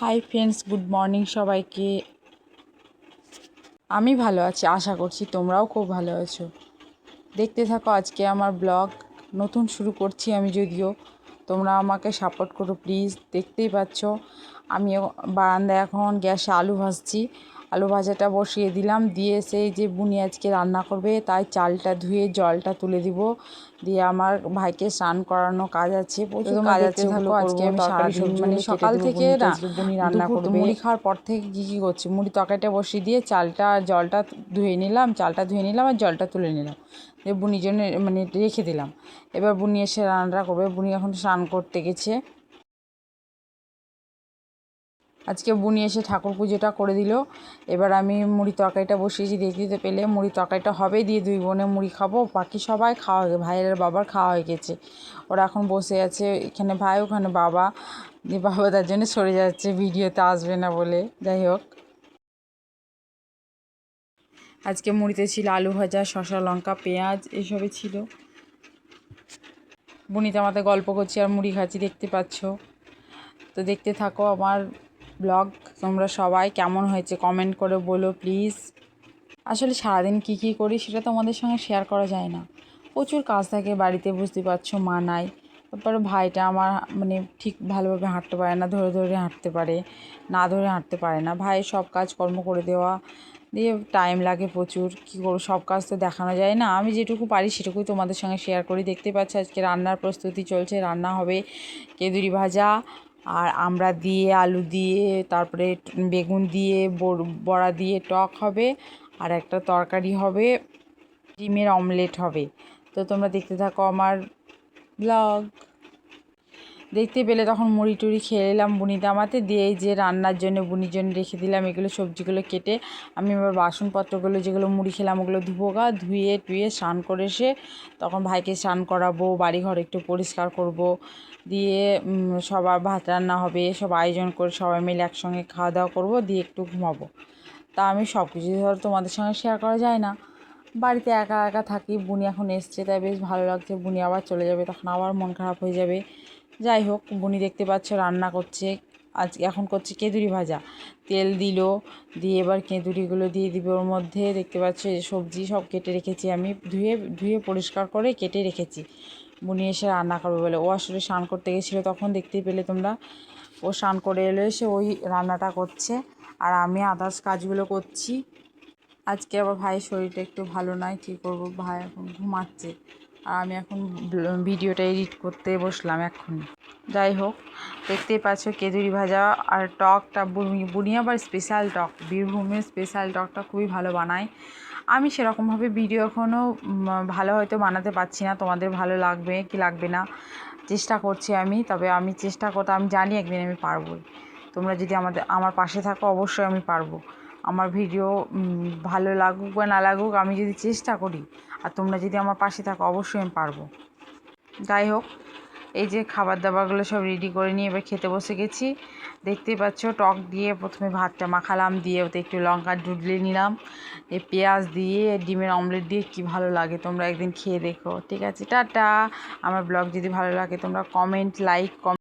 Hi friends, good morning সবাইকে। আমি ভালো আছি, আশা করছি তোমরাও খুব ভালো আছো। দেখতে থাকো আজকে আমার ব্লগ। নতুন শুরু করছি আমি, যদিও তোমরা আমাকে সাপোর্ট করো প্লিজ। দেখতেই পাচ্ছ আমি বারান্দায় এখন গ্যাসে আলু ভাজছি। আলু ভাজাটা বসিয়ে দিলাম, দিয়ে সেই যে বুনি আজকে রান্না করবে তাই চালটা ধুয়ে জলটা তুলে দিব। দিয়ে আমার ভাইকে স্নান করানো কাজ আছে, প্রচুর কাজ আছে, ওগুলো আজকে আমি সারাদিন মানে সকাল থেকে না বুনি রান্না করবে। মুড়ি খাওয়ার পর থেকে কী করছি, মুড়ি তরকারিটা বসিয়ে দিয়ে চালটা জলটা ধুয়ে নিলাম আর জলটা তুলে নিলাম, দিয়ে বুনির জন্য মানে রেখে দিলাম। এবার বুনি এসে রান্নাটা করবে। বুনি এখন স্নান করতে গেছে। আজকে বুনি এসে ঠাকুর পুজোটা করে দিল। এবার আমি মুড়ি তরকারিটা বসিয়েছি, দেখতে পেলে মুড়ি তরকারিটা হবে, দিয়ে দুই বোনে মুড়ি খাবো। বাকি সবাই খাওয়া হয়ে ভাইয়ের বাবার খাওয়া হয়ে গেছে, ওরা এখন বসে আছে। এখানে ভাই, ওখানে বাবা। দিয়ে বাবা তার জন্য সরে যাচ্ছে, ভিডিওতে আসবে না বলে। যাই হোক, আজকে মুড়িতে ছিল আলু ভাজা, শসা, লঙ্কা, পেঁয়াজ, এসবই ছিল। বুনিতে আমাদের গল্প করছি আর মুড়ি খাচ্ছি, দেখতে পাচ্ছ। তো দেখতে থাকো আমার ব্লগ। তোমরা সবাই কেমন হয়েছে কমেন্ট করে বলো প্লিজ। আসলে সারাদিন কী করি সেটা তোমাদের সঙ্গে শেয়ার করা যায় না, প্রচুর কাজ থাকে বাড়িতে, বুঝতে পারছো, মা নাই। তারপরে ভাইটা আমার মানে ঠিক ভালোভাবে হাঁটতে পারে না, ধরে ধরে হাঁটতে পারে, না ধরে হাঁটতে পারে না। ভাই সব কাজ কর্ম করে দেওয়া, দিয়ে টাইম লাগে প্রচুর। কী করবো, সব কাজ তো দেখানো যায় না, আমি যেটুকু পারি সেটুকুই তোমাদের সঙ্গে শেয়ার করি। দেখতে পাচ্ছি আজকে রান্নার প্রস্তুতি চলছে। রান্না হবে কেঁদুরি ভাজা আর আমড়া দিয়ে, আলু দিয়ে, তারপরে বেগুন দিয়ে, বড়া দিয়ে টক হবে, আর একটা তরকারি হবে, ডিমের অমলেট হবে। তো তোমরা দেখতে থাকো আমার ব্লগ। দেখতে পেলে তখন মুড়ি টুড়ি খেয়ে এলাম বুনিতে আমাতে, দিয়ে এই যে রান্নার জন্য বুনির জন্য রেখে দিলাম এগুলো সবজিগুলো কেটে। আমি এবার বাসনপত্রগুলো যেগুলো মুড়ি খেলাম ওগুলো ধুয়ে টুয়ে স্নান করে এসে তখন ভাইকে স্নান করাবো, বাড়িঘর একটু পরিষ্কার করব, দিয়ে সবার ভাত রান্না হবে, সব আয়োজন করে সবাই মিলে একসঙ্গে খাওয়া দাওয়া করবো, দিয়ে একটু ঘুমাবো। তা আমি সব কিছু ধরো তোমাদের সঙ্গে শেয়ার করা যায় না, বাড়িতে একা একা থাকি। বুনি এখন এসছে তাই বেশ ভালো লাগছে, বুনি আবার চলে যাবে তখন আবার মন খারাপ হয়ে যাবে। যাই হোক, বুনি দেখতে পাচ্ছ রান্না করছে, এখন করছে কেঁদুরি ভাজা। তেল দিল, দিয়ে এবার কেঁদুরিগুলো দিয়ে দিবে ওর মধ্যে। দেখতে পাচ্ছ সবজি সব কেটে রেখেছি আমি, ধুয়ে পরিষ্কার করে কেটে রেখেছি। বুনি এসে রান্না করবে বলে, ও আসলে স্নান করতে গেছিলো, তখন দেখতেই পেলে তোমরা। ও স্নান করে এলো, এসে ওই রান্নাটা করছে আর আমি আদার্স কাজগুলো করছি। আজকে আবার ভাইয়ের শরীরটা একটু ভালো নয়, কী করব, ভাই এখন ঘুমাচ্ছে আর আমি এখন ভিডিওটা এডিট করতে বসলাম এক্ষুনি। যাই হোক, দেখতেই পাচ্ছ কেঁদুরি ভাজা আর টকটা বুনি আবার স্পেশাল টক, বীরভূমের স্পেশাল টকটা খুবই ভালো বানায়। আমি সেরকমভাবে ভিডিও এখনও ভালো হয়তো বানাতে পারছি না, তোমাদের ভালো লাগবে কি লাগবে না চেষ্টা করছি আমি, তবে আমি চেষ্টা করতে আমি জানি একদিন আমি পারবো। তোমরা যদি আমার পাশে থাকো অবশ্যই আমি পারবো। আমার ভিডিও ভালো লাগুক বা না লাগুক, আমি যদি চেষ্টা করি আর তোমরা যদি আমার পাশে থাকো অবশ্যই আমি পারবো। যাই হোক, এই যে খাবার দাবারগুলো সব রেডি করে নিয়ে এবার খেতে বসে গেছি। দেখতেই পাচ্ছ টক দিয়ে প্রথমে ভাতটা মাখালাম, দিয়ে ওতে একটু লঙ্কা ডুডলে নিলাম, পেঁয়াজ দিয়ে ডিমের অমলেট দিয়ে কি ভালো লাগে, তোমরা একদিন খেয়ে দেখো। ঠিক আছে, টাটা। আমার ব্লগ যদি ভালো লাগে তোমরা কমেন্ট, লাইক,